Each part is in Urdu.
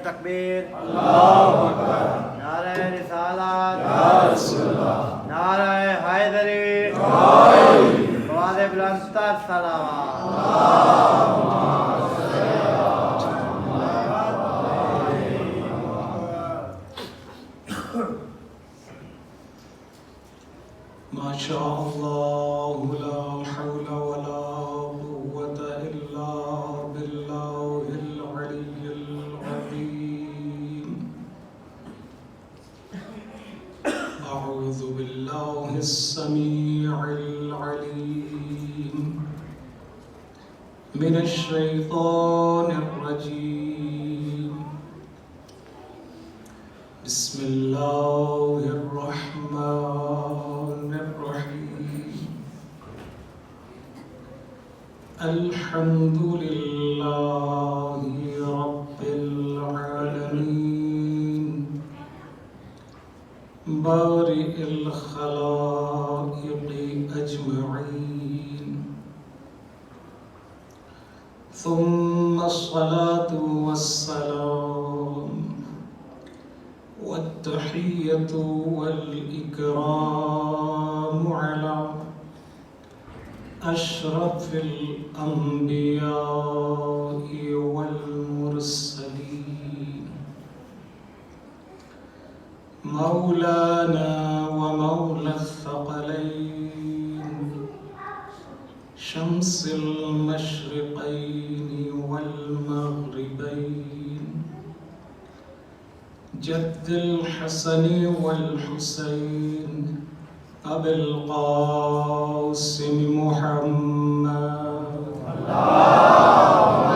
تکبیر اللہ اکبر، نعرہ رسالت یا رسول اللہ، نعرہ حیدری بواد بلندتر صلوات ما شاء الله لا حول ولا قوة إلا بالله العلي العظيم. أعوذ بالله السميع العليم من الشيطان الرجيم. بسم الله الرحمن الرحيم. الحمد لله رب العالمين بارئ الخلائق أجمعين، ثم الصلاة والسلام والتحية والإكرام على أشرف الأنبياء والمرسلين، مولانا ومولى الثقلين، شمس المشرقين والمغربين، جد الحسن والحسين أبي القاسم محمد. اللهم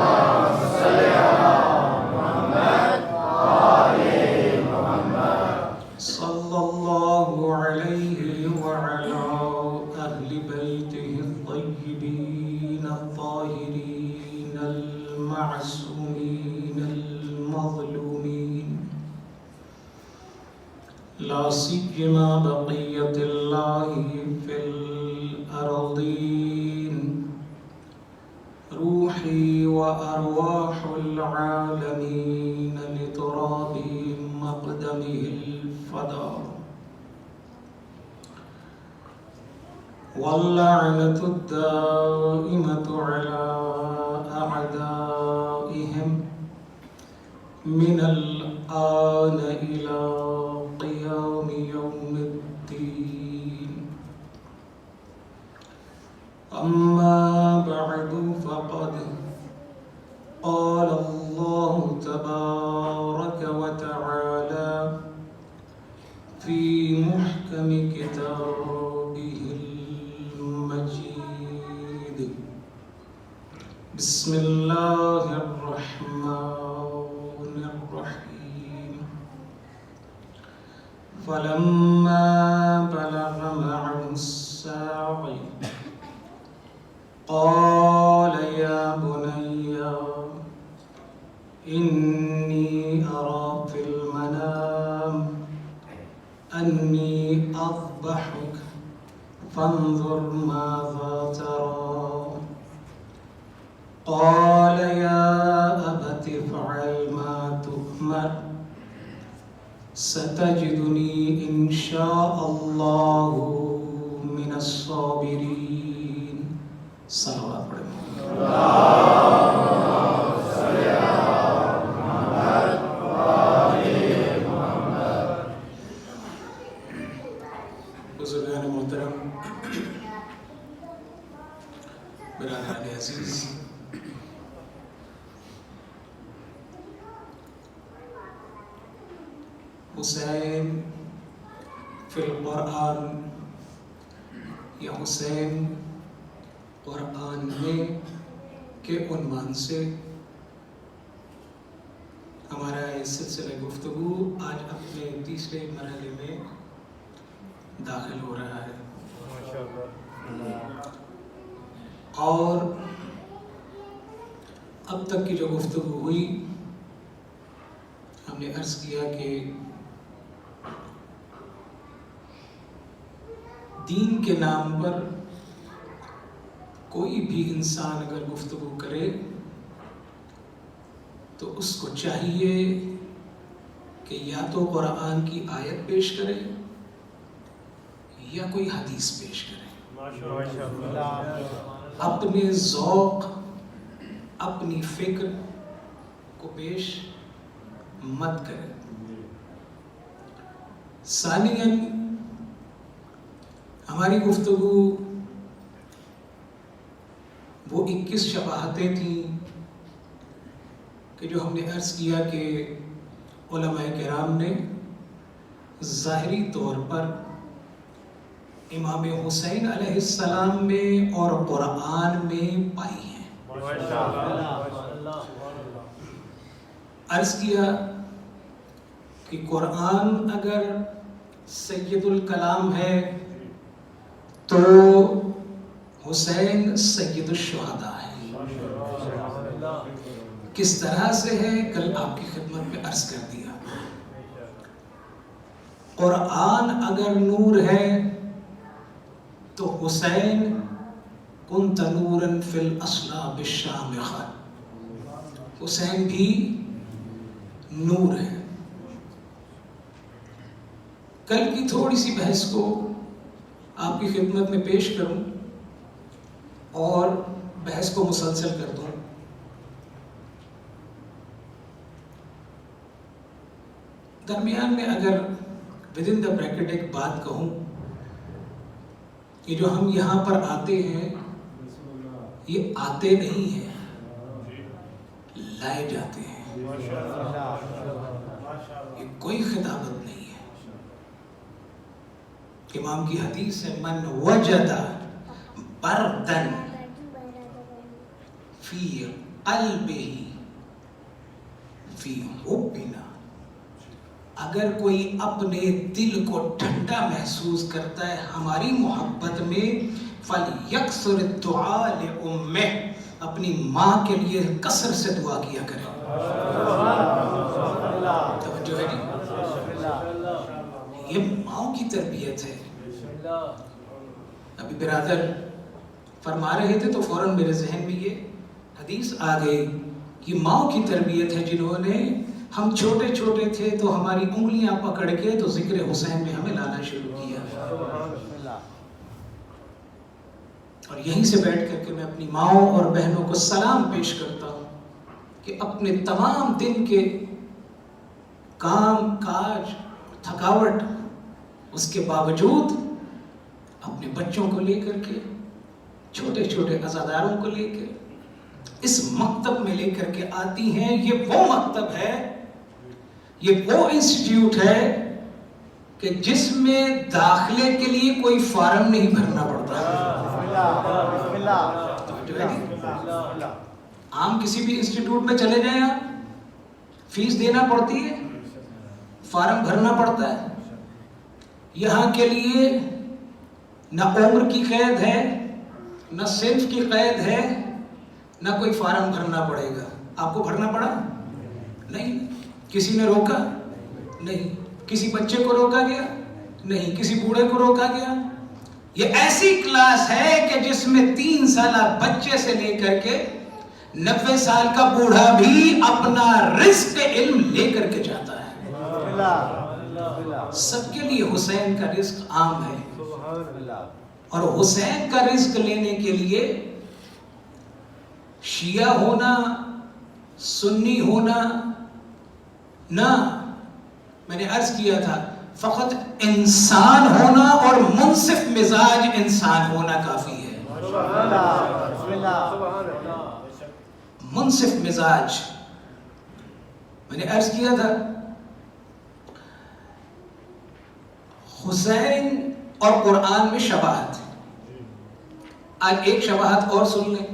صل على محمد وآل محمد. صلى الله عليه وعلى أهل بيته الطيبين الطاهرين المعصومين المظلومين، لا سيما بقية الله في الأرضين، روحي وأرواح العالمين لتراب مقدمه الفداء، واللعنة الدائمة على أعدائهم من الآن إلى قيام يوم الدين. أما بعد فقد قال الله تبارك وتعالى في محكم كتابه المجيد. بسم الله الرحمن الرحيم. فلما بلغ معه السعي قال يا بني إني أرى في المنام أني أذبحك فانظر ماذا ترى. قال يا أبت افعل ما تؤمر ستجدني إن شاء الله من الصابرين. صلوات پڑھیں. بزرگان محترم، برادران عزیز، حسین فی القرآن یا حسین قرآن میں کے عنوان سے ہمارا یہ سلسلہ گفتگو آج اپنے تیسرے مرحلے میں داخل ہو رہا ہے. اور اب تک کی جو گفتگو ہوئی، ہم نے عرض کیا کہ دین کے نام پر کوئی بھی انسان اگر گفتگو کرے تو اس کو چاہیے کہ یا تو قرآن کی آیت پیش کرے یا کوئی حدیث پیش کرے، اپنے ذوق اپنی فکر کو پیش مت کرے۔ ثانیاً ہماری گفتگو وہ 21 شباہتیں تھیں کہ جو ہم نے عرض کیا کہ علماء کرام نے ظاہری طور پر امام حسین علیہ السلام میں اور قرآن میں پائی ہیں۔ عرض کیا کہ قرآن اگر سید الکلام ہے تو حسین سید الشہداء ہے۔ کس طرح سے ہے کل آپ کی خدمت میں عرض کر دیا۔ قرآن اگر نور ہے تو حسین کنت نورا فی الاصلاب الشامخہ، حسین بھی نور ہے۔ کل کی تھوڑی سی بحث کو آپ کی خدمت میں پیش کروں اور بحث کو مسلسل کر دوں۔ درمیان میں اگر ودن دا بریکٹ ایک بات کہوں کہ جو ہم یہاں پر آتے ہیں یہ آتے نہیں ہیں، لائے جاتے ہیں۔ یہ کوئی خطابت نہیں ہے۔ امام کی حدیث ہے من وجد بردن فی قلبہ فی حبنا، اگر کوئی اپنے دل کو ٹھنڈا محسوس کرتا ہے ہماری محبت میں، فَلْيَكْثُرِ الدُّعَاء لِأُمِّهِ، اپنی ماں کے لیے کثرت سے دعا کیا کرے۔ توجہ ہے جی، یہ ماں کی تربیت ہے۔ ابھی برادر فرما رہے تھے تو فوراً میرے ذہن میں یہ حدیث آ گئی کہ ماں کی تربیت ہے جنہوں نے، ہم چھوٹے چھوٹے تھے تو ہماری انگلیاں پکڑ کے تو ذکر حسین میں ہمیں لانا شروع کیا، اور یہیں سے بیٹھ کر کے میں اپنی ماؤں اور بہنوں کو سلام پیش کرتا ہوں کہ اپنے تمام دن کے کام کاج تھکاوٹ اس کے باوجود اپنے بچوں کو لے کر کے، چھوٹے چھوٹے عزاداروں کو لے کے اس مکتب میں لے کر کے آتی ہیں۔ یہ وہ مکتب ہے، یہ وہ انسٹیٹیوٹ ہے کہ جس میں داخلے کے لیے کوئی فارم نہیں بھرنا پڑتا۔ عام کسی بھی انسٹیٹیوٹ میں چلے جائیں آپ، فیس دینا پڑتی ہے، فارم بھرنا پڑتا ہے۔ یہاں کے لیے نہ عمر کی قید ہے، نہ صنف کی قید ہے، نہ کوئی فارم بھرنا پڑے گا۔ آپ کو بھرنا پڑا؟ نہیں۔ کسی نے روکا؟ نہیں۔ کسی بچے کو روکا گیا؟ نہیں۔ کسی بوڑھے کو روکا گیا؟ یہ ایسی کلاس ہے کہ جس میں 3 سالہ بچے سے لے کر کے 90 سال کا بوڑھا بھی اپنا رزق علم لے کر کے جاتا ہے۔ سب کے لیے حسین کا رزق عام ہے، اور حسین کا رزق لینے کے لیے شیعہ ہونا، سنی ہونا نہ، میں نے عرض کیا تھا فقط انسان ہونا اور منصف مزاج انسان ہونا کافی ہے۔ منصف مزاج، میں نے عرض کیا تھا حسین اور قرآن میں شباہت۔ آج ایک شباہت اور سن لیں۔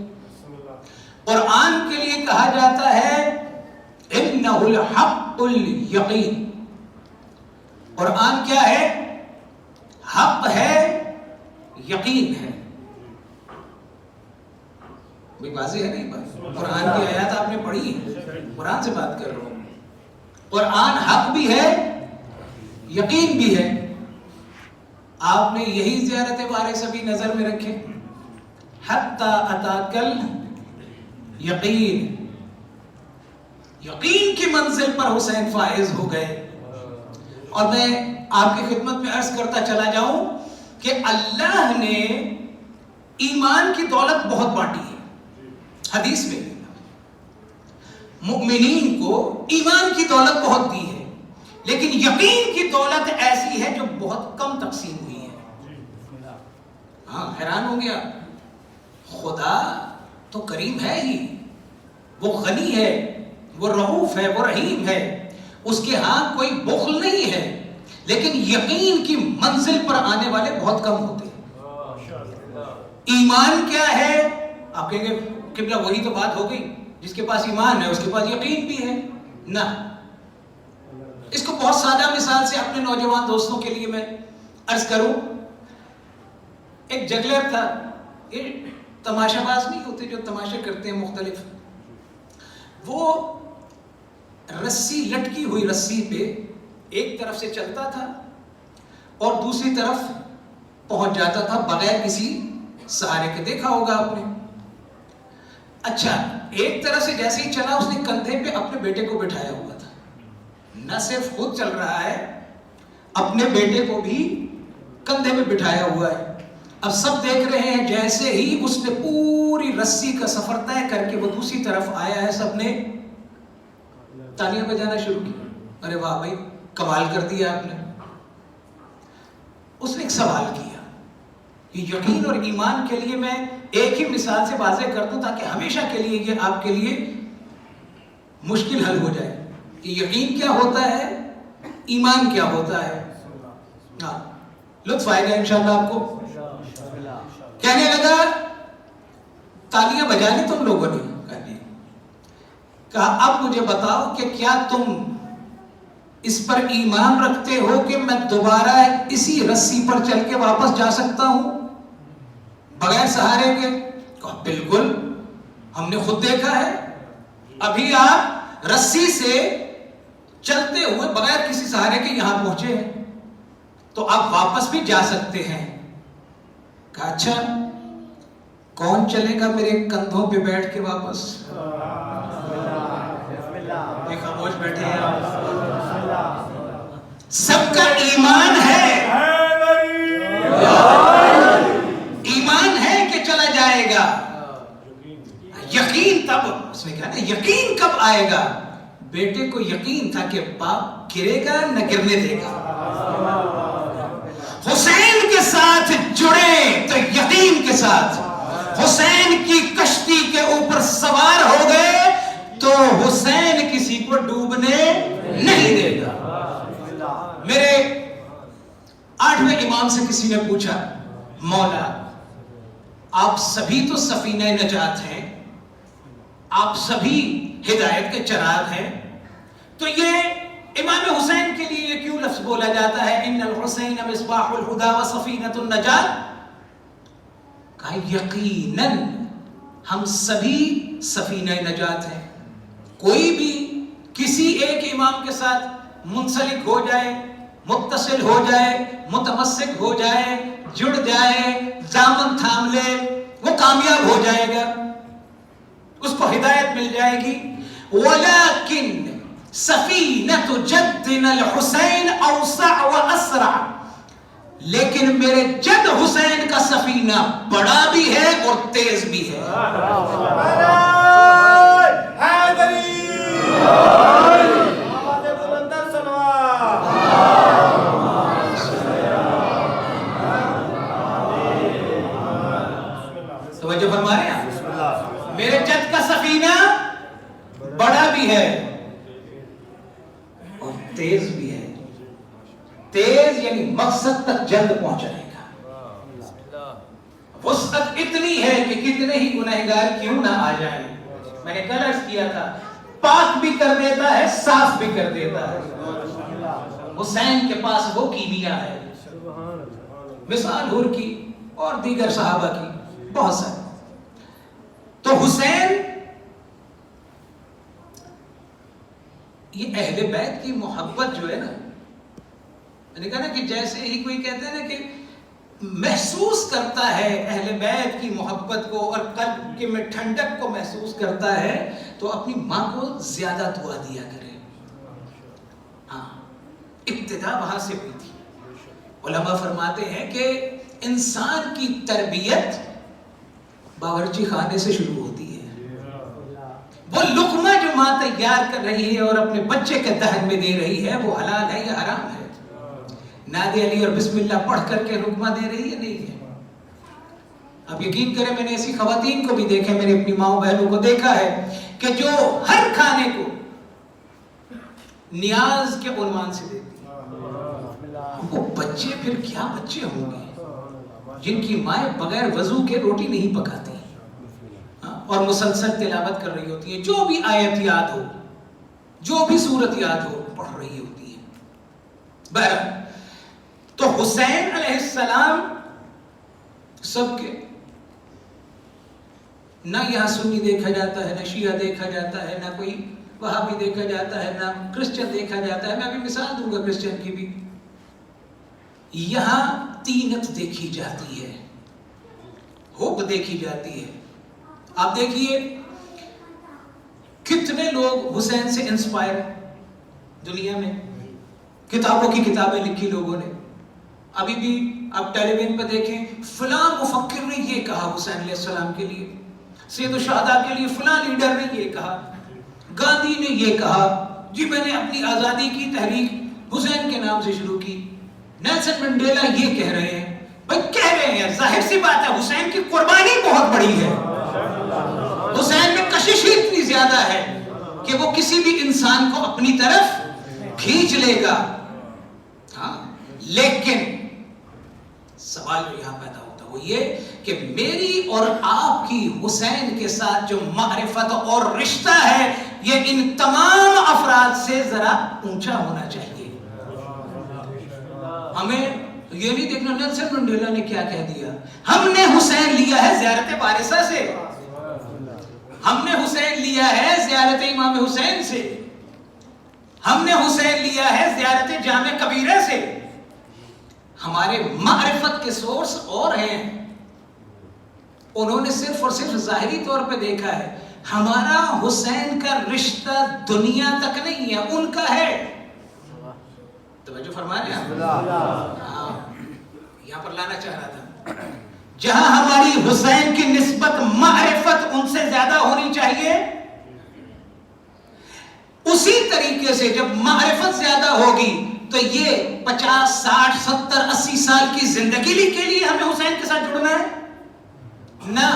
قرآن کے لیے کہا جاتا ہے اِنَّهُ الْحَقُّ الْيَقِينُ۔ قرآن کیا ہے؟ حق ہے، یقین ہے۔ بھئی واضح ہے نہیں بات؟ قرآن کی آیات آپ نے پڑھی ہے، قرآن سے بات کر رہا ہوں۔ قرآن حق بھی ہے، یقین بھی ہے۔ آپ نے یہی زیارت وارث ابھی نظر میں رکھے، حتی اتاکل یقین، یقین کی منزل پر حسین فائز ہو گئے. اور میں آپ کی خدمت میں عرض کرتا چلا جاؤں کہ اللہ نے ایمان کی دولت بہت بانٹی ہے. حدیث میں مؤمنین کو ایمان کی دولت بہت دی ہے، لیکن یقین کی دولت ایسی ہے جو بہت کم تقسیم ہوئی ہے. ہاں حیران ہو گیا. خدا تو کریم ہے ہی، وہ غنی ہے، وہ رؤوف ہے، وہ رحیم ہے، اس کے ہاں کوئی بخل نہیں ہے، لیکن یقین کی منزل پر آنے والے بہت کم ہوتے ہیں. ایمان کیا ہے؟ آپ کہیں گے قبلہ وہی تو بات ہو گئی، جس کے پاس ایمان ہے اس کے پاس یقین بھی ہے. نہ، اس کو بہت سادہ مثال سے اپنے نوجوان دوستوں کے لیے میں عرض کروں. ایک جگلر تھا، یہ تماشا باز نہیں ہوتے جو تماشے کرتے ہیں مختلف، وہ رسی لٹکی ہوئی رسی پہ ایک طرف سے چلتا تھا اور دوسری طرف پہنچ جاتا تھا بغیر کسی سہارے کے. دیکھا ہوگا آپ نے. اچھا، ایک طرف سے جیسے ہی چلا اس نے کندھے پہ اپنے بیٹے کو بٹھایا ہوا تھا. نہ صرف خود چل رہا ہے، اپنے بیٹے کو بھی کندھے پہ بٹھایا ہوا ہے. اب سب دیکھ رہے ہیں، جیسے ہی اس نے پوری رسی کا سفر طے کر کے وہ دوسری طرف آیا ہے، سب نے تالیاں بجانا شروع کی. ارے واہ بھائی، کمال کر دیا آپ نے. اس نے ایک سوال کیا. یہ یقین اور ایمان کے لیے میں ایک ہی مثال سے واضح کر دوں تاکہ ہمیشہ کے لیے یہ آپ کے لیے مشکل حل ہو جائے کہ یقین کیا ہوتا ہے، ایمان کیا ہوتا ہے. ہاں، لطف آئے گا انشاءاللہ آپ کو. کہنے لگا تالیاں بجا لی تم لوگوں نے؟ کہا اب مجھے بتاؤ کہ کیا تم اس پر ایمان رکھتے ہو کہ میں دوبارہ اسی رسی پر چل کے واپس جا سکتا ہوں بغیر سہارے کے؟ کہا بالکل، ہم نے خود دیکھا ہے. ابھی آپ رسی سے چلتے ہوئے بغیر کسی سہارے کے یہاں پہنچے ہیں، تو آپ واپس بھی جا سکتے ہیں. کہا اچھا، کون چلے گا میرے کندھوں پہ بیٹھ کے واپس؟ خاموش بیٹھے ہیں آپ. سب کا ایمان ہے، ایمان ہے کہ چلا جائے گا. یقین تب، اس نے کہا نا یقین کب آئے گا؟ بیٹے کو یقین تھا کہ باپ گرے گا نہ گرنے دے گا. حسین کے ساتھ جڑے تو یقین کے ساتھ، حسین کی کشتی کے اوپر سوار ہو گئے تو حسین کسی کو ڈوبنے نہیں دے گا. میرے 8ویں امام سے کسی نے پوچھا، مولا آپ سبھی تو سفینہ نجات ہیں، آپ سبھی ہدایت کے چراغ ہیں، تو یہ امام حسین کے لیے یہ کیوں لفظ بولا جاتا ہے ان الحسین مصباح الہدی و سفینۃ النجات؟ کہا یقیناً ہم سبھی سفینہ نجات ہیں. کوئی بھی کسی ایک امام کے ساتھ منسلک ہو جائے، متصل ہو جائے، متمسک ہو جائے، جڑ جائے، دامن تھام لے، وہ کامیاب ہو جائے گا، اس کو ہدایت مل جائے گی. ولیکن سفینۃ جدنا الحسین اوسع و اسرع، لیکن میرے جد حسین کا سفینہ بڑا بھی ہے اور تیز بھی ہے. توجہ فرما رہے ہیں؟ میرے جد کا سفینہ بڑا بھی ہے اور تیز بھی ہے. تیز یعنی مقصد تک جلد پہنچائے گا. وسعت اتنی ہے کہ کتنے ہی گنہگار کیوں نہ آ جائیں. میں نے کل عرض کیا تھا، پاک بھی کر دیتا ہے، صاف بھی کر دیتا ہے. حسین کے پاس وہ کیمیا ہے. مثال حور کی اور دیگر صحابہ کی بہت ساری. تو حسین یہ اہل بیت کی محبت جو ہے نا، میں نے کہا نا کہ جیسے ہی کوئی کہتے ہیں نا کہ محسوس کرتا ہے اہل بیت کی محبت کو اور قلب کے میں ٹھنڈک کو محسوس کرتا ہے، تو اپنی ماں کو زیادہ دعا دیا کرے. ہاں ابتدا وہاں سے ہوئی تھی. علماء فرماتے ہیں کہ انسان کی تربیت باورچی خانے سے شروع ہوتی ہے. وہ لقمہ جو ماں تیار کر رہی ہے اور اپنے بچے کے دہن میں دے رہی ہے وہ حلال ہے یا حرام ہے؟ نادی علی اور بسم اللہ پڑھ کر کے لقمہ دے رہی ہے نہیں ہے؟ اب یقین کریں میں نے ایسی خواتین کو بھی دیکھا ہے, میں نے اپنی ماں بہنوں کو دیکھا ہے کہ جو ہر کھانے کو نیاز کے عنوان سے دیتی ہیں. وہ بچے پھر کیا بچے ہوں گے جن کی مائیں بغیر وضو کے روٹی نہیں پکاتی اور مسلسل تلاوت کر رہی ہوتی ہیں, جو بھی آیت یاد ہو, جو بھی سورت یاد ہو پڑھ رہی ہوتی ہیں. بہرحال تو حسین علیہ السلام سب کے, نہ یہاں سنی دیکھا جاتا ہے, نہ شیعہ دیکھا جاتا ہے, نہ کوئی وہابی دیکھا جاتا ہے, نہ کرسچن دیکھا جاتا ہے. میں ابھی مثال دوں گا کرسچن کی بھی. یہاں تینت دیکھی جاتی ہے, حب دیکھی جاتی ہے. آپ دیکھیے کتنے لوگ حسین سے انسپائر ہیں دنیا میں, کتابوں کی کتابیں لکھی لوگوں نے. ابھی بھی آپ ٹیلی ویژن پہ دیکھیں فلاں مفکر نے یہ کہا حسین علیہ السلام کے لیے, سید الشہداء کے لیے فلاں لیڈر نے یہ کہا, گاندھی نے یہ کہا, جی میں نے اپنی آزادی کی تحریک حسین کے نام سے شروع کی. نیلسن منڈیلا یہ کہہ رہے ہیں. بھائی کہہ رہے ہیں, ظاہر سی بات ہے حسین کی قربانی بہت بڑی ہے, حسین میں کشش ہی اتنی زیادہ ہے کہ وہ کسی بھی انسان کو اپنی طرف کھینچ لے گا. ہاں لیکن سوال جو یہاں پیدا ہوتا وہ یہ کہ میری اور آپ کی حسین کے ساتھ جو معرفت اور رشتہ ہے یہ ان تمام افراد سے ذرا اونچا ہونا چاہیے. ہمیں یہ نہیں دیکھنا نیلسن منڈیلا نے کیا کہہ دیا. ہم نے حسین لیا ہے زیارت بارسہ سے, ہم نے حسین لیا ہے زیارت امام حسین سے, ہم نے حسین لیا ہے زیارت جامع کبیرہ سے. ہمارے معرفت کے سورس اور ہیں, انہوں نے صرف اور صرف ظاہری طور پہ دیکھا ہے. ہمارا حسین کا رشتہ دنیا تک نہیں ہے, ان کا ہے. توجہ فرما رہے ہیں ہاں, یہاں پر لانا چاہ رہا تھا. جہاں ہماری حسین کی نسبت معرفت ان سے زیادہ ہونی چاہیے, اسی طریقے سے جب معرفت زیادہ ہوگی تو یہ 50, 60, 70, 80 سال کی زندگی کے لیے ہمیں حسین کے ساتھ جڑنا ہے نہ.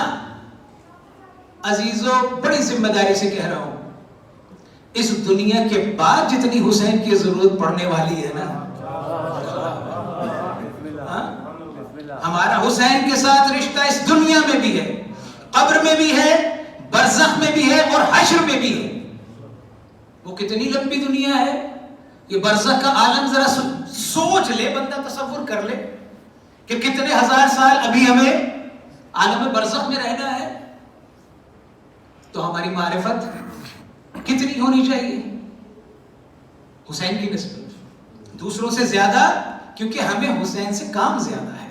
عزیزو بڑی ذمہ داری سے کہہ رہا ہوں, اس دنیا کے بعد جتنی حسین کی ضرورت پڑنے والی ہے نا, ہمارا حسین کے ساتھ رشتہ اس دنیا میں بھی ہے, قبر میں بھی ہے, برزخ میں بھی ہے اور حشر میں بھی ہے. وہ کتنی لمبی دنیا ہے, یہ برزخ کا عالم ذرا سوچ لے, بندہ تصور کر لے کہ کتنے ہزار سال ابھی ہمیں عالم برزخ میں رہنا ہے. تو ہماری معرفت کتنی ہونی چاہیے حسین کی نسبت دوسروں سے زیادہ, کیونکہ ہمیں حسین سے کام زیادہ ہے.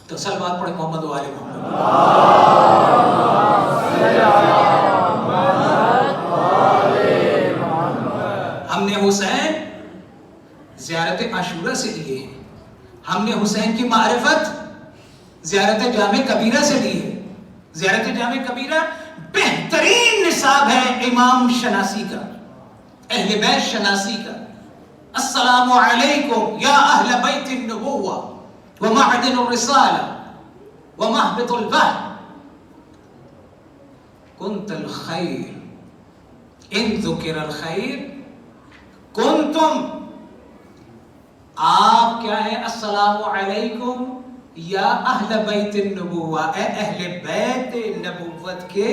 تو سلوات پڑھے محمد و آل محمد. ہم نے حسین زیارت عاشورہ سے لیے ہیں, ہم نے حسین کی معرفت زیارت جامع کبیرہ سے لی ہے. زیارت جامع کبیرہ بہترین نصاب ہے امام شناسی کا, اہل بیت شناسی کا. السلام علیکم یا اہل بیت النبوہ ومعدن الرسالہ ومہبط الوحی کنت الخیر ان ذکر الخیر کنتم. آپ کیا ہے؟ السلام علیکم یا اہل بیت النبوہ, اے اہل بیت نبوت کے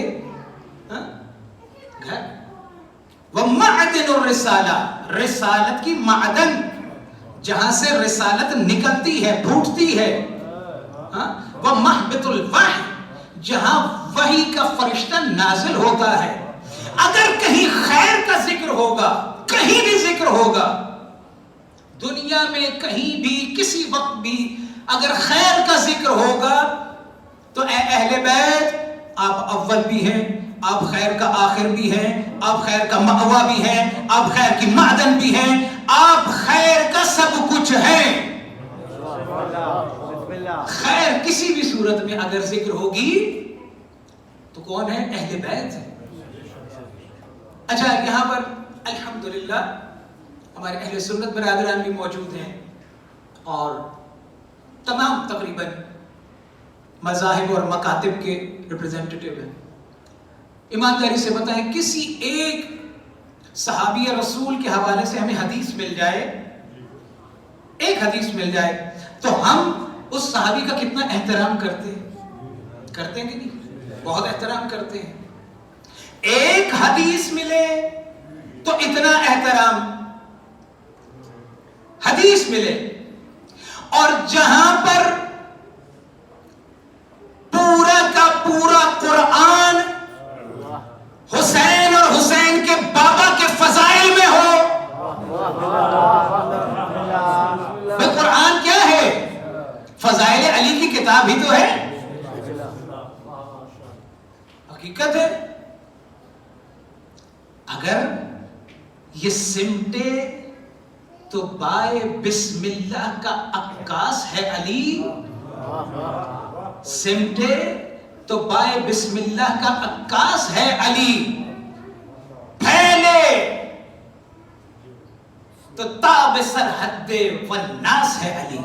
گھر. ومعدن الرسالہ, رسالت کی معدن, جہاں سے رسالت نکلتی ہے, پھوٹتی ہے. ومہبط الوحی, جہاں وحی کا فرشتہ نازل ہوتا ہے. اگر کہیں خیر کا ذکر ہوگا, کہیں بھی ذکر ہوگا دنیا میں, کہیں بھی کسی وقت بھی اگر خیر کا ذکر ہوگا تو اے اہل بیت آپ اول بھی ہیں, آپ خیر کا آخر بھی ہیں، آپ خیر کا مأوا بھی ہیں، آپ خیر کی معدن بھی ہیں، آپ خیر کا سب کچھ ہیں۔ خیر کسی بھی صورت میں اگر ذکر ہوگی تو کون ہے؟ اہل بیت۔ اچھا، یہاں پر الحمدللہ ہمارے اہل سنت برادران بھی موجود ہیں اور تمام تقریباً مذاہب اور مکاتب کے ریپریزنٹیٹیو ہیں۔ ایمانداری سے بتائیں، کسی ایک صحابی رسول کے حوالے سے ہمیں حدیث مل جائے، ایک حدیث مل جائے، تو ہم اس صحابی کا کتنا احترام کرتے ہیں؟ کرتے ہیں کہ نہیں؟ بہت احترام کرتے ہیں۔ ایک حدیث ملے تو اتنا احترام، حدیث ملے، اور جہاں پر پورا کا پورا قرآن حسین اور حسین کے بابا کے فضائل میں ہو، قرآن کیا ہے؟ فضائل علی کی کتاب ہی تو ہے، حقیقت ہے۔ اگر یہ سمٹے تو بائے بسم اللہ کا عکاس ہے علی، سمٹے تو بائے بسم اللہ کا عکاس ہے علی، پھیلے تو تاب سرحد والناس ہے علی۔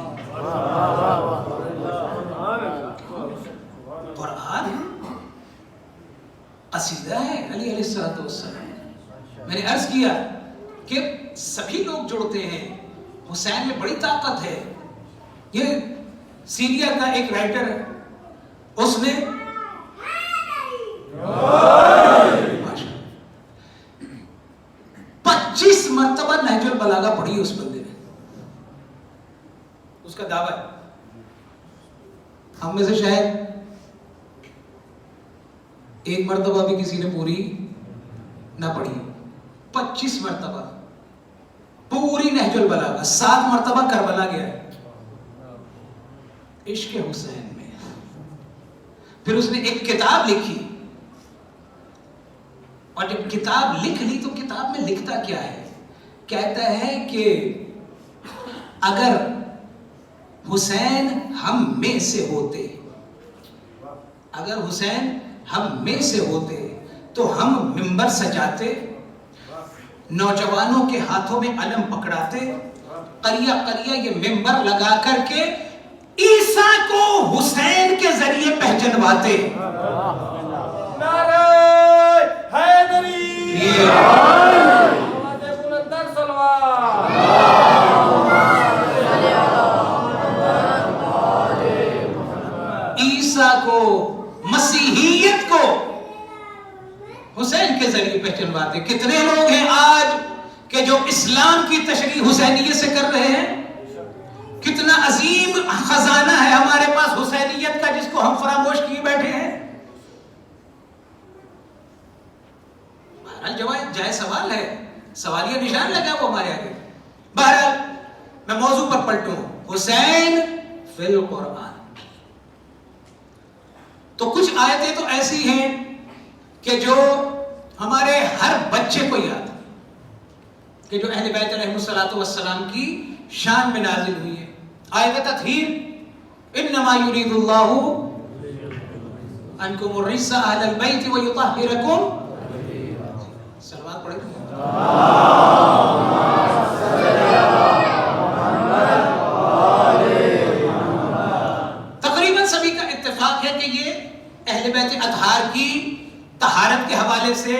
قرآن قصیدہ ہے علی علیہ السلام۔ میں نے عرض کیا کہ سبھی لوگ جڑتے ہیں، حسین میں بڑی طاقت ہے۔ یہ سیریا کا ایک رائٹر ہے، اس نے 25 مرتبہ نہج البلاغہ پڑھی اس بندے نے، اس کا دعویٰ ہے۔ ہم میں سے شاید ایک مرتبہ بھی کسی نے پوری نہ پڑھی، 25 مرتبہ پوری نہج البلاغہ، 7 مرتبہ کربلا گیا ہے عشق حسین میں۔ پھر اس نے ایک کتاب لکھی، اور جب کتاب لکھ لی تو کتاب میں لکھتا کیا ہے؟ کہتا ہے کہ اگر حسین ہم میں سے ہوتے، اگر حسین ہم میں سے ہوتے تو ہم ممبر سجاتے، نوجوانوں کے ہاتھوں میں علم پکڑاتے، قریہ قریہ یہ ممبر لگا کر کے عیسیٰ کو حسین کے ذریعے پہچنواتے۔ نعرہ حیدری، عیسیٰ کو، مسیحیت کو حسین کے ذریعے پہچنواتے۔ کتنے لوگ ہیں آج کہ جو اسلام کی تشریح حسینیت سے کر رہے ہیں؟ کتنا عظیم خزانہ ہے ہمارے پاس حسینیت کا، جس کو ہم فراموش کیے بیٹھے ہیں۔ بہرحال جواب جائے سوال ہے، سوالیہ نشان لگا وہ ہمارے آگے۔ بہرحال میں موضوع پر پلٹوں، حسین فی القرآن۔ تو کچھ آیتیں تو ایسی ہیں کہ جو ہمارے ہر بچے کو یاد ہے، کہ جو اہل بیت علیہ السلام کی شان میں نازل ہوئی ہے۔ آیت تطہیر، انما یرید اللہ عنکم الرجس اہل البیت ویطہرکم، صلوات پڑھیں۔ تقریباً سبھی کا اتفاق ہے کہ یہ اہل بیت اطہار کی طہارت کے حوالے سے،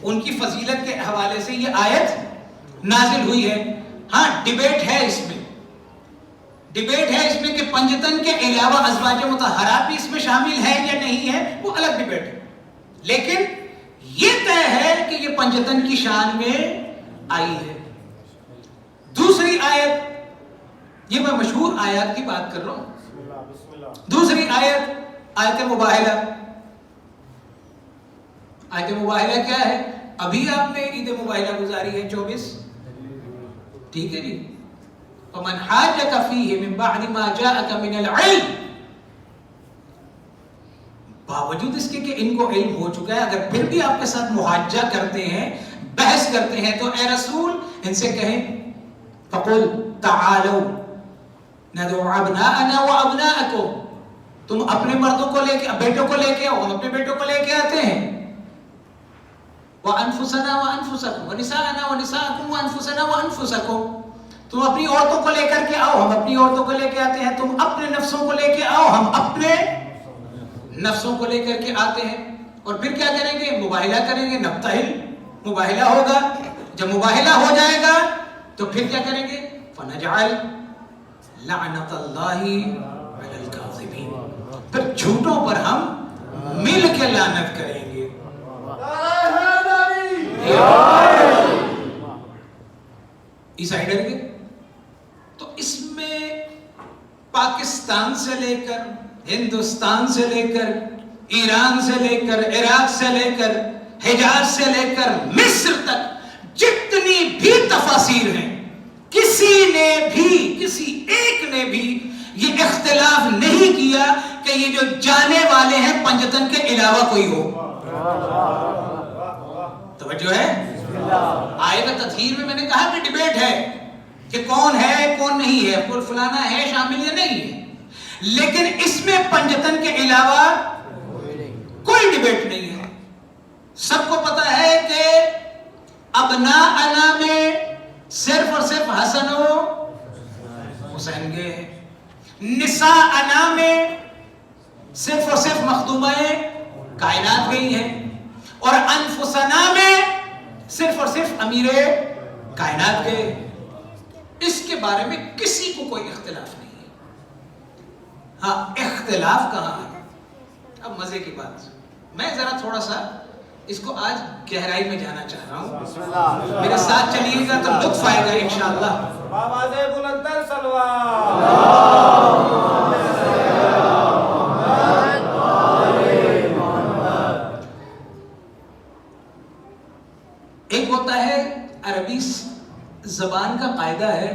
ان کی فضیلت کے حوالے سے یہ آیت نازل ہوئی ہے۔ ہاں، ڈیبیٹ ہے اس میں، ڈیبیٹ ہے اس میں کہ پنجتن کے علاوہ ازواج مطہرات بھی اس میں شامل ہیں یا نہیں ہے، وہ الگ ڈیبیٹ ہے، لیکن یہ طے ہے کہ یہ پنجتن کی شان میں آئی ہے۔ دوسری آیت، یہ میں مشہور آیات کی بات کر رہا ہوں۔ دوسری آیت، آیت مباہلہ۔ آیت مباہلہ کیا ہے؟ ابھی آپ نے عید مباہلہ گزاری ہے 24، ٹھیک ہے جی۔ وَمَنْ حَاجَّكَ فِيهِ مِنْ بَعْدِ مَا جَاءَكَ مِنَ الْعِلْمِ، باوجود اس کے کہ ان کو علم ہو چکا ہے، اگر پھر بھی آپ کے ساتھ محاجہ کرتے ہیں، بحث کرتے ہیں، تو اے رسول ان سے کہیں فقل تعالوا ندعو ابناءنا وابناءکم، تم اپنے مردوں کو لے کے، بیٹوں کو لے کے آؤ، ہم اپنے بیٹوں کو لے کے آتے ہیں، وانفسنا وانفسکم ونساءنا ونساءکم وانفسنا وانفسکم، تم اپنی عورتوں کو لے کر کے آؤ، ہم اپنی عورتوں کو لے کے آتے ہیں، تم اپنے نفسوں کو لے کے آؤ، ہم اپنے نفسوں کو لے کر کے آتے ہیں۔ اور پھر کیا کریں گے؟ مباہلہ کریں گے، نبتہل، مباہلہ ہوگا، جب مباہلہ ہو جائے گا تو پھر کیا کریں گے؟ فنجعل لعنت اللہ علی الکاذبین، پھر جھوٹوں پر ہم مل کے لعنت کریں گے۔ عیسائی ڈر گئے۔ تو اس میں پاکستان سے لے کر، ہندوستان سے لے کر، ایران سے لے کر، عراق سے لے کر، حجاز سے لے کر مصر تک جتنی بھی تفاسیر ہیں، کسی نے بھی، کسی ایک نے بھی یہ اختلاف نہیں کیا کہ یہ جو جانے والے ہیں پنجتن کے علاوہ کوئی ہو۔ توجہ ہے؟ آیت تطہیر میں نے کہا کہ ڈیبیٹ ہے کہ کون ہے کون نہیں ہے، کوئی فلانا ہے شامل یا نہیں ہے، لیکن اس میں پنجتن کے علاوہ کوئی ڈیبیٹ نہیں ہے۔ سب کو پتا ہے کہ ابناءنا میں صرف اور صرف حسن و حسین گئے ہیں، نساءنا میں صرف اور صرف مخدومہ کائنات گئی ہیں، اور انفسنا میں صرف اور صرف امیر کائنات گئے۔ اس کے بارے میں کسی کو کوئی اختلاف نہیں ہے۔ ہاں اختلاف کہاں ہے؟ اب مزے کی بات، میں ذرا تھوڑا سا اس کو آج گہرائی میں جانا چاہ رہا ہوں، میرے ساتھ چلیے گا تو لطف آئے گا انشاءاللہ۔ آواز بلندر سلوات۔ ایک ہوتا ہے عربی زبان کا قاعدہ ہے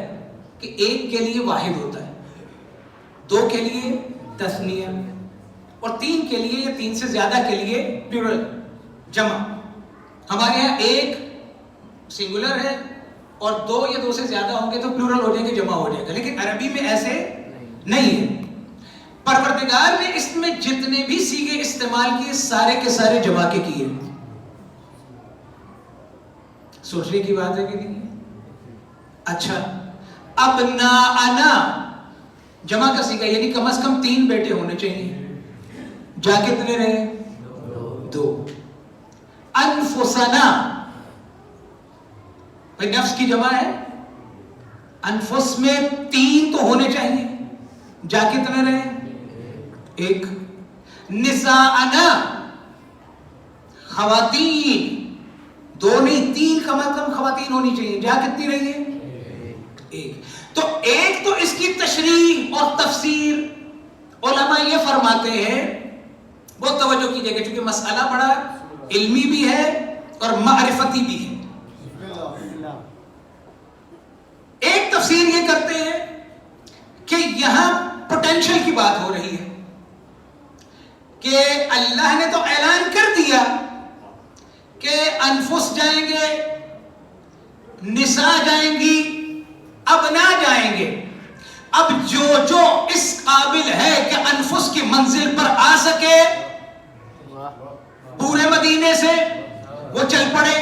کہ ایک کے لیے واحد ہوتا ہے، دو کے لیے تثنیہ، اور تین کے لیے یا تین سے زیادہ کے لیے پلورل، جمع۔ ہمارے یہاں ایک سنگولر ہے اور دو یا دو سے زیادہ ہوں گے تو پلورل ہو جائیں گے، جمع ہو جائے گا، لیکن عربی میں ایسے نہیں ہے۔ پروردگار نے اس میں جتنے بھی صیغے استعمال کیے سارے کے سارے جمع کے کیے۔ سوچنے کی بات ہے کہ نہیں؟ اچھا، ابناءنا جمع کا صیغہ، یعنی کم از کم 3 بیٹے ہونے چاہیے، جا کتنے رہے؟ 2۔ انفسنا، بھائی نفس کی جمع ہے، انفس میں 3 تو ہونے چاہیے، جا کتنے رہے؟ 1۔ نساءنا، خواتین، 2 نہیں 3 کم از کم خواتین ہونی چاہیے، جا کتنی رہی ہے؟ 1۔ تو ایک تو اس کی تشریح اور تفسیر علماء یہ فرماتے ہیں، بہت توجہ کیجئے گا چونکہ مسئلہ بڑا علمی بھی ہے اور معرفتی بھی ہے۔ ایک تفسیر یہ کرتے ہیں کہ یہاں پوٹینشل کی بات ہو رہی ہے کہ اللہ نے تو اعلان کر دیا کہ انفس جائیں گے، نساء جائیں گی، ابنا جائیں گے، اب جو اس قابل ہے کہ انفس کی منزل پر آ سکے پورے مدینے سے وہ چل پڑے۔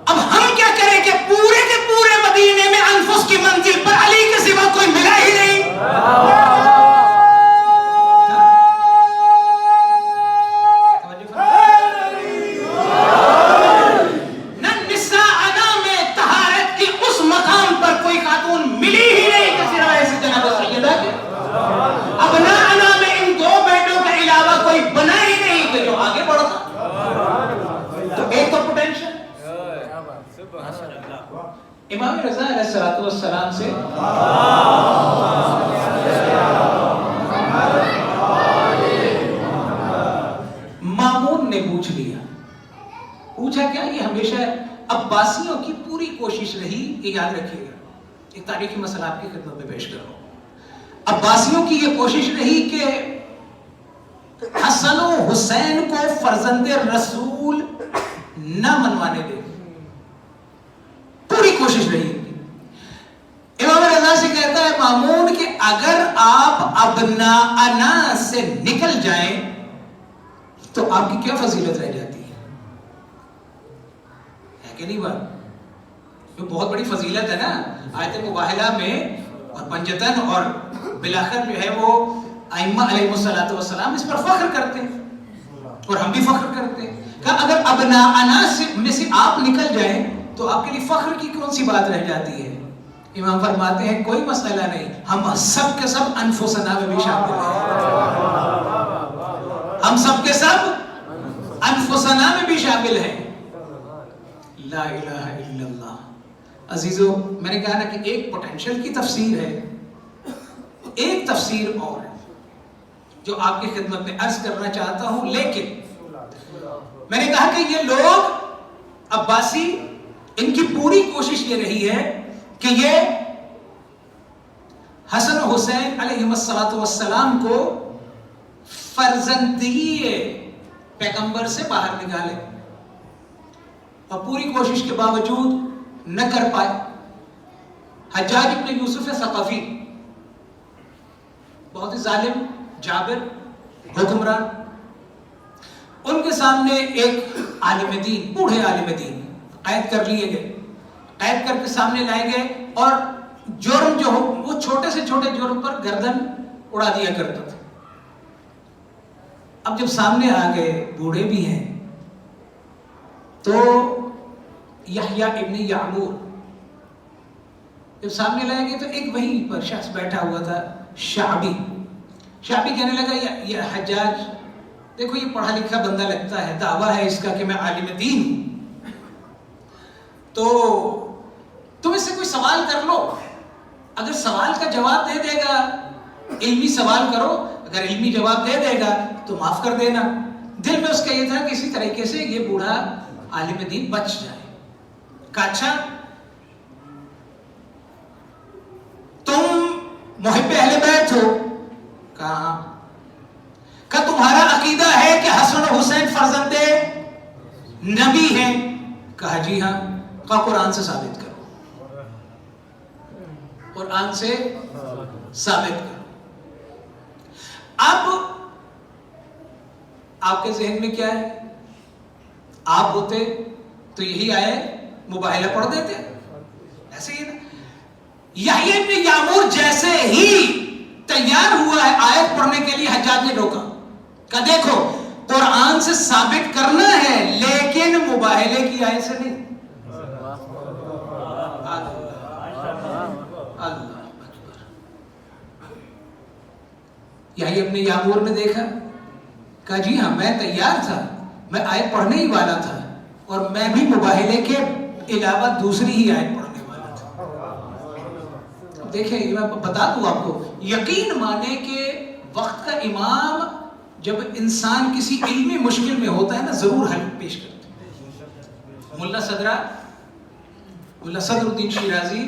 اب ہم کیا کریں کہ پورے کے پورے مدینے میں انفس کی منزل پر علی کے سوا کوئی ملا ہی نہیں۔ امام رضا علیہ السلام سے مامون نے پوچھ لیا، پوچھا کیا؟ یہ ہمیشہ عباسیوں کی پوری کوشش رہی، یہ یاد رکھیے گا، ایک تاریخی مسئلہ آپ کی خدمت میں پیش کر رہا ہوں۔ عباسیوں کی یہ کوشش رہی کہ حسن و حسین کو فرزند رسول نہ منوانے دے. پوری کوشش رہی. امام رضا سے کہتا ہے مامون کہ اگر آپ ابناءنا سے نکل جائیں تو آپ کی کیا فضیلت رہ جاتی ہے کہ نہیں بات؟ یہ بہت بڑی فضیلت ہے نا. آیت مباہلہ میں اور پنجتن اور بلاخر جو ہے وہ ائمہ علیہ السلام اس پر فخر کرتے ہیں اور ہم بھی فخر کرتے ہیں کہ اگر ابناءنا میں سے آپ نکل جائیں تو آپ کے لیے فخر کی کون سی بات رہ جاتی ہے؟ امام فرماتے ہیں کوئی مسئلہ نہیں، ہم سب کے سب انفسنا میں بھی شامل ہیں. ہم سب کے سب انفسنا میں بھی شامل ہیں. لا الہ الا اللہ. عزیزو میں نے کہا نا کہ ایک پوٹینشل کی تفسیر ہے، ایک تفسیر اور ہے جو آپ کی خدمت میں عرض کرنا چاہتا ہوں. لیکن میں نے کہا کہ یہ لوگ عباسی، ان کی پوری کوشش یہ رہی ہے کہ یہ حسن و حسین علیہ السلام کو فرزندگی پیغمبر سے باہر نکالے، اور پوری کوشش کے باوجود نہ کر پائے. حجاج ابن یوسف ثقفی بہت ہی ظالم جابر حکمران، ان کے سامنے ایک عالم دین، بوڑھے عالم دین قید کر لیے گئے. قید کر کے سامنے لائے گئے اور جرم جو ہو وہ چھوٹے سے چھوٹے جرم پر گردن اڑا دیا کرتا تھا. اب جب سامنے آ گئے، بوڑھے بھی ہیں، تو یحییٰ ابن یعمور جب سامنے لائے گئے تو ایک وہیں پر شخص بیٹھا ہوا تھا، شعبی کہنے لگا یہ حجاج دیکھو یہ پڑھا لکھا بندہ لگتا ہے، دعویٰ ہے اس کا کہ میں عالم دین ہوں، تو تم اس سے کوئی سوال کر لو، اگر سوال کا جواب دے دے گا، علمی سوال کرو، اگر علمی جواب دے دے گا تو معاف کر دینا. دل میں اس کا یہ تھا کہ اسی طریقے سے یہ بوڑھا عالم دین بچ جائے. کہا اچھا تم محب اہل بیت ہو؟ کہا کہ تمہارا عقیدہ ہے کہ حسن و حسین فرزند نبی ہیں؟ کہا جی ہاں. کہا قرآن سے ثابت کرو، قرآن سے ثابت کرو. اب آپ کے ذہن میں کیا ہے؟ آپ ہوتے تو یہی آئے مباہلہ پڑھ دیتے، ایسے ہی نا. یحییٰ ابن یعمور جیسے ہی تیار ہوا ہے آیت پڑھنے کے لیے، حجاج نے روکا کہ دیکھو قرآن سے ثابت کرنا ہے لیکن مباہلے کی آیت سے نہیں. اللہ اکبر. یحییٰ ابن یعمور نے دیکھا، کہا جی ہاں میں تیار تھا، میں آیت پڑھنے ہی والا تھا، اور میں بھی مباہلے کے علاوہ دوسری ہی آیت پڑھنے والا تھا. دیکھیں میں بتا دوں آپ کو، یقین مانے کہ وقت کا امام جب انسان کسی علمی مشکل میں ہوتا ہے نا ضرور حل پیش کرتے ہیں. ملا صدر الدین شیرازی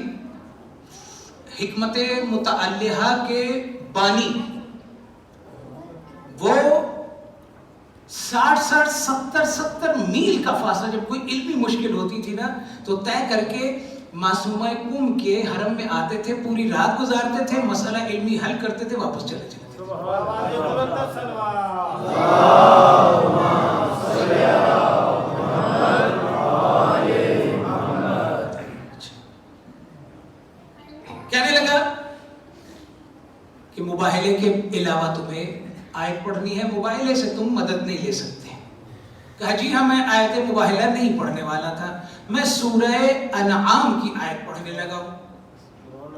حکمت متعلہہ کے بانی، وہ 60-70 میل کا فاصلہ جب کوئی علمی مشکل ہوتی تھی نا تو طے کر کے معصومہ قم کے حرم میں آتے تھے، پوری رات گزارتے تھے، مسئلہ علمی حل کرتے تھے، واپس چلے جاتے تھے. کہنے لگا کہ مباہلے کے علاوہ تمہیں آیت پڑھنی ہے، مباہلے سے تم مدد نہیں لے سکتے. کہا جی ہاں میں آیت مباہلہ نہیں پڑھنے والا تھا، میں سورہ انعام کی آیت پڑھنے لگا ہوں.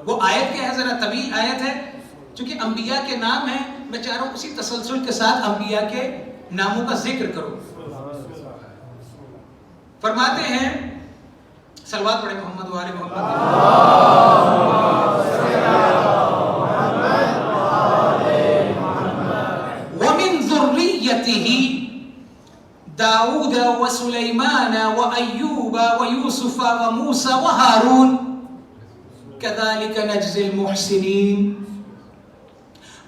وہ آیت کیا ہے؟ ذرا طویل آیت ہے، چونکہ انبیاء کے نام ہیں، میں چاہ رہا ہوں اسی تسلسل کے ساتھ انبیاء کے ناموں کا ذکر کرو. فرماتے ہیں، صلوات پڑھیں محمد و آل محمد. داود وسليمان وأيوب ويوسف وموسى وهارون كذلك نجزي المحسنين.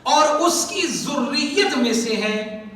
اور اس کی ذریت میں سے ہیں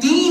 3